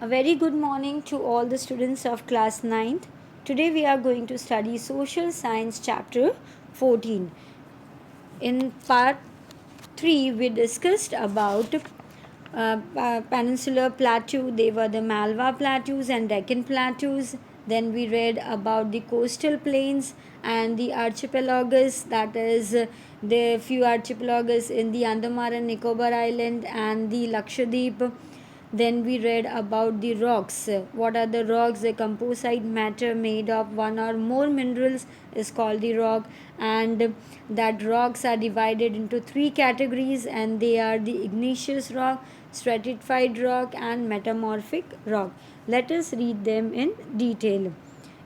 A very good morning to all the students of class ninth. Today we are going to study Social Science chapter 14. In part 3 we discussed about Peninsular Plateau. They were the Malwa Plateaus and Deccan Plateaus. Then we read about the coastal plains and the archipelagos, that is the few archipelagos in the Andaman and Nicobar Island and the Lakshadweep. Then we read about the rocks. What are the rocks? The composite matter made of one or more minerals is called the rock, and that rocks are divided into three categories, and they are the igneous rock, stratified rock, and metamorphic rock. Let us read them in detail.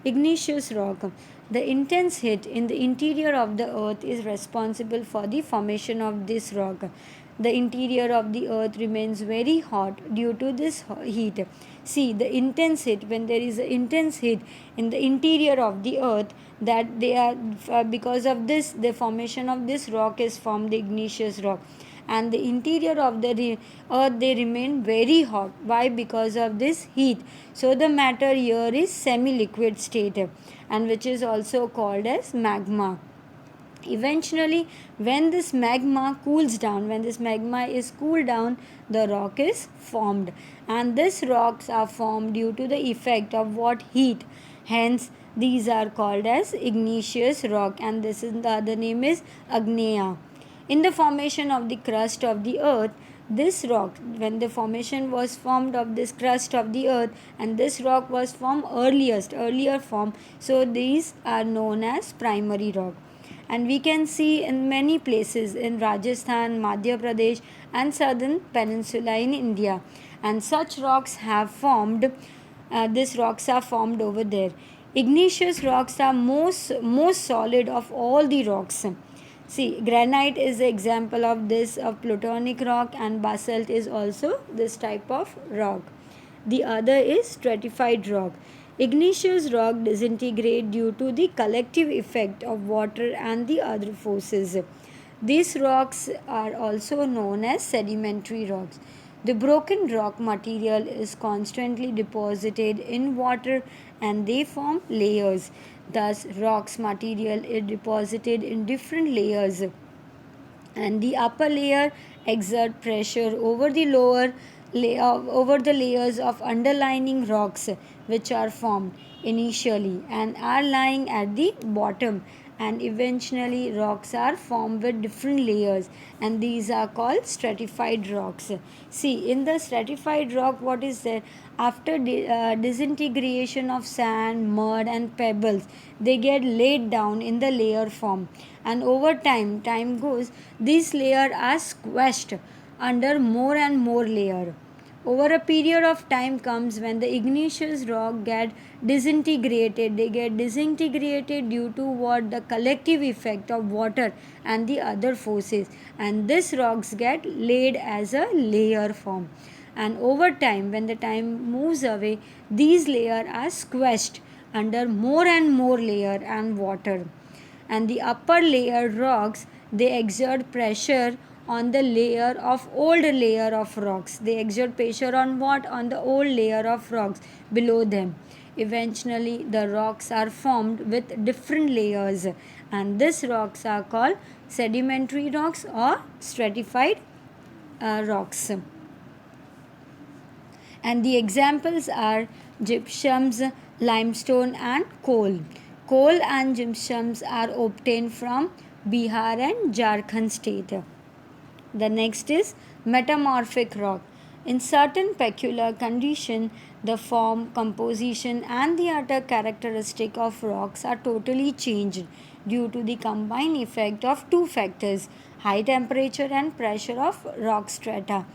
Igneous rock. The intense heat in the interior of the earth is responsible for the formation of this rock. The interior of the earth remains very hot due to this heat. See, the intense heat, when there is intense heat in the interior of the earth, that they are because of this, the formation of this rock is formed, the igneous rock. And the interior of the earth, they remain very hot. Why? Because of this heat. So the matter here is semi liquid state, and which is also called as magma. Eventually, when this magma cools down, when this magma is cooled down, the rock is formed, and these rocks are formed due to the effect of what? Heat. Hence these are called as igneous rock, and this is the other name is agneya. In the formation of the crust of the earth, this rock, when the formation was formed of this crust of the earth, and this rock was formed earlier form, so these are known as primary rock. And we can see in many places in Rajasthan, Madhya Pradesh, and southern peninsula in India, and such rocks have formed. These rocks are formed over there. Igneous rocks are most solid of all the rocks. See, granite is an example of this, of plutonic rock, and basalt is also this type of rock. The other is stratified rock. Igneous rock disintegrate due to the collective effect of water and the other forces. These rocks are also known as sedimentary rocks. The broken rock material is constantly deposited in water and they form layers. Thus, rocks material is deposited in different layers, and the upper layer exert pressure over the lower over the layers of underlying rocks, which are formed initially and are lying at the bottom, and eventually rocks are formed with different layers, and these are called stratified rocks. See, in the stratified rock, what is there? After disintegration of sand, mud, and pebbles, they get laid down in the layer form, and over time goes, these layers are squashed under more and more layer. Over a period of time comes when the igneous rock get disintegrated. They get disintegrated due to what? The collective effect of water and the other forces, and these rocks get laid as a layer form. And over time, when the time moves away, these layers are squashed under more and more layer and water, and the upper layer rocks, they exert pressure on the layer of rocks. They exert pressure on what? On the old layer of rocks below them. Eventually the rocks are formed with different layers, and these rocks are called sedimentary rocks or stratified rocks. And the examples are gypsums, limestone, and coal. Coal and gypsums are obtained from Bihar and Jharkhand state. The next is metamorphic rock. In certain peculiar condition, the form, composition, and the other characteristic of rocks are totally changed due to the combined effect of two factors: high temperature and pressure of rock strata.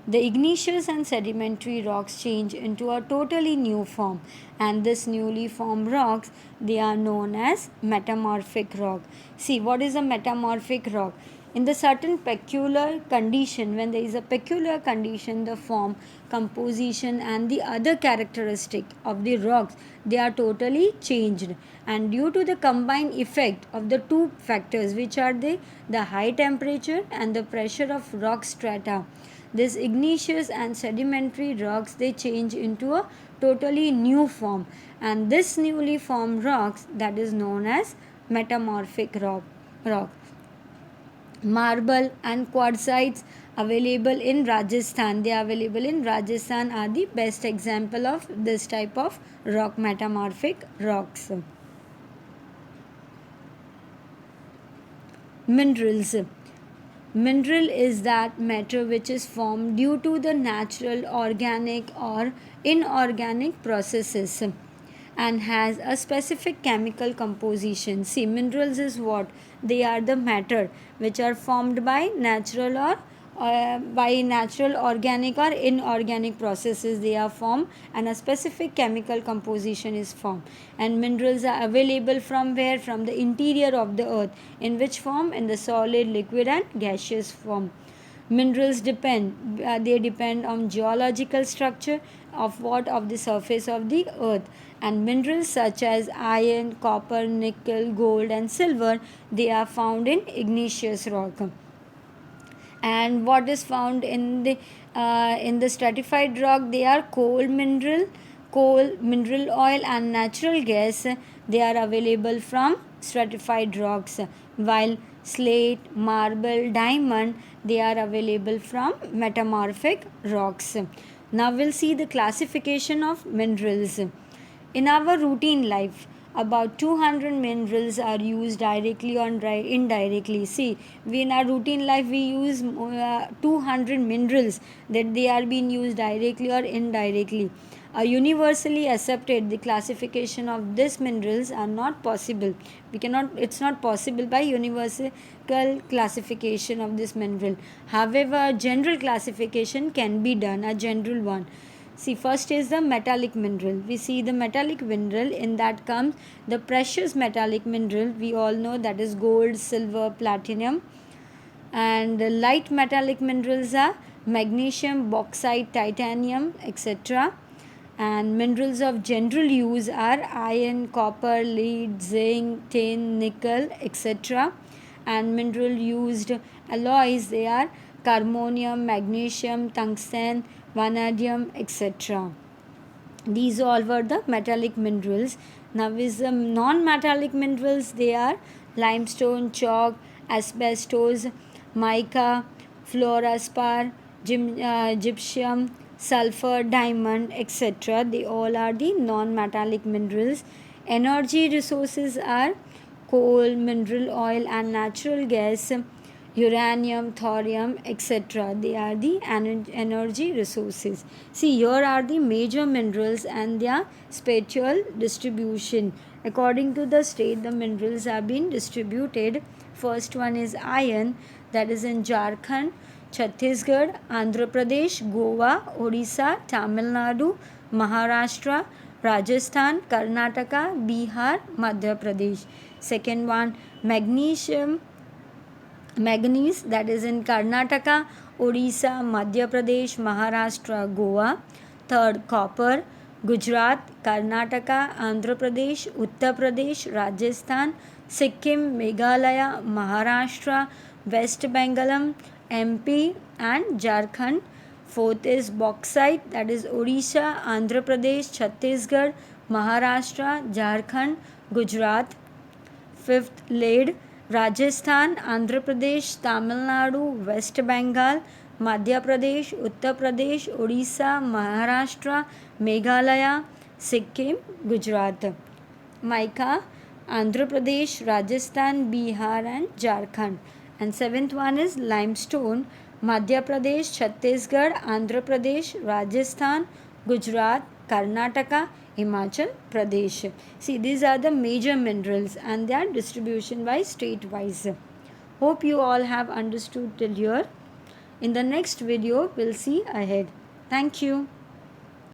The igneous and sedimentary rocks change into a totally new form, and this newly formed rocks, they are known as metamorphic rock. See, what is a metamorphic rock? In the certain peculiar condition, when there is a peculiar condition, the form, composition, and the other characteristic of the rocks, they are totally changed, and due to the combined effect of the two factors, which are the high temperature and the pressure of rock strata, These igneous and sedimentary rocks, they change into a totally new form, and this newly formed rocks, that is known as metamorphic rock. Marble and quartzites available in Rajasthan. They are available in Rajasthan, are the best example of this type of rock, metamorphic rocks. Minerals. Mineral is that matter which is formed due to the natural, organic or inorganic processes and has a specific chemical composition. See, minerals is what? They are the matter which are formed by natural or organic or inorganic processes. They are formed and a specific chemical composition is formed. And minerals are available from where? From the interior of the earth. In which form? In the solid, liquid and gaseous form. Minerals they depend on geological structure of what? Of the surface of the earth. And minerals such as iron, copper, nickel, gold and silver, they are found in igneous rock. And what is found in the stratified rock? They are coal, mineral oil and natural gas. They are available from stratified rocks, while slate, marble, diamond, they are available from metamorphic rocks. Now we'll see the classification of minerals. In our routine life, about 200 minerals are used directly or indirectly. See, in our routine life we use 200 minerals, that they are being used directly or indirectly. Universally accepted, the classification of these minerals are not possible. It's not possible by universal classification of this mineral. However, a general classification can be done, a general one. See, first is the metallic mineral. We see the metallic mineral, in that comes the precious metallic mineral. We all know that is gold, silver, platinum. And the light metallic minerals are magnesium, bauxite, titanium, etc. And minerals of general use are iron, copper, lead, zinc, tin, nickel, etc. And mineral used alloys, they are carbonium, magnesium, tungsten, vanadium, etc. These all were the metallic minerals. Now is the non-metallic minerals. They are limestone, chalk, asbestos, mica, fluorspar, gypsum, sulfur, diamond, etc. They all are the non-metallic minerals. Energy resources are coal, mineral oil and natural gas, uranium, thorium, etc. They are the energy resources. See, here are the major minerals and their spatial distribution. According to the state, the minerals have been distributed. First one is iron, that is in Jharkhand, Chhattisgarh, Andhra Pradesh, Goa, Odisha, Tamil Nadu, Maharashtra, Rajasthan, Karnataka, Bihar, Madhya Pradesh. Second one, manganese, that is in Karnataka, Odisha, Madhya Pradesh, Maharashtra, Goa. Third, copper, Gujarat, Karnataka, Andhra Pradesh, Uttar Pradesh, Rajasthan, Sikkim, Meghalaya, Maharashtra, West Bengal, MP and Jharkhand. Fourth is bauxite, that is Odisha, Andhra Pradesh, Chhattisgarh, Maharashtra, Jharkhand, Gujarat. Fifth, lead, Rajasthan, Andhra Pradesh, Tamil Nadu, West Bengal, Madhya Pradesh, Uttar Pradesh, Odisha, Maharashtra, Meghalaya, Sikkim, Gujarat. Mica, Andhra Pradesh, Rajasthan, Bihar and Jharkhand. And seventh one is limestone, Madhya Pradesh, Chhattisgarh, Andhra Pradesh, Rajasthan, Gujarat, Karnataka, Himachal Pradesh. See, these are the major minerals and their distribution by state wise. Hope you all have understood till here. In the next video, we'll see ahead. Thank you.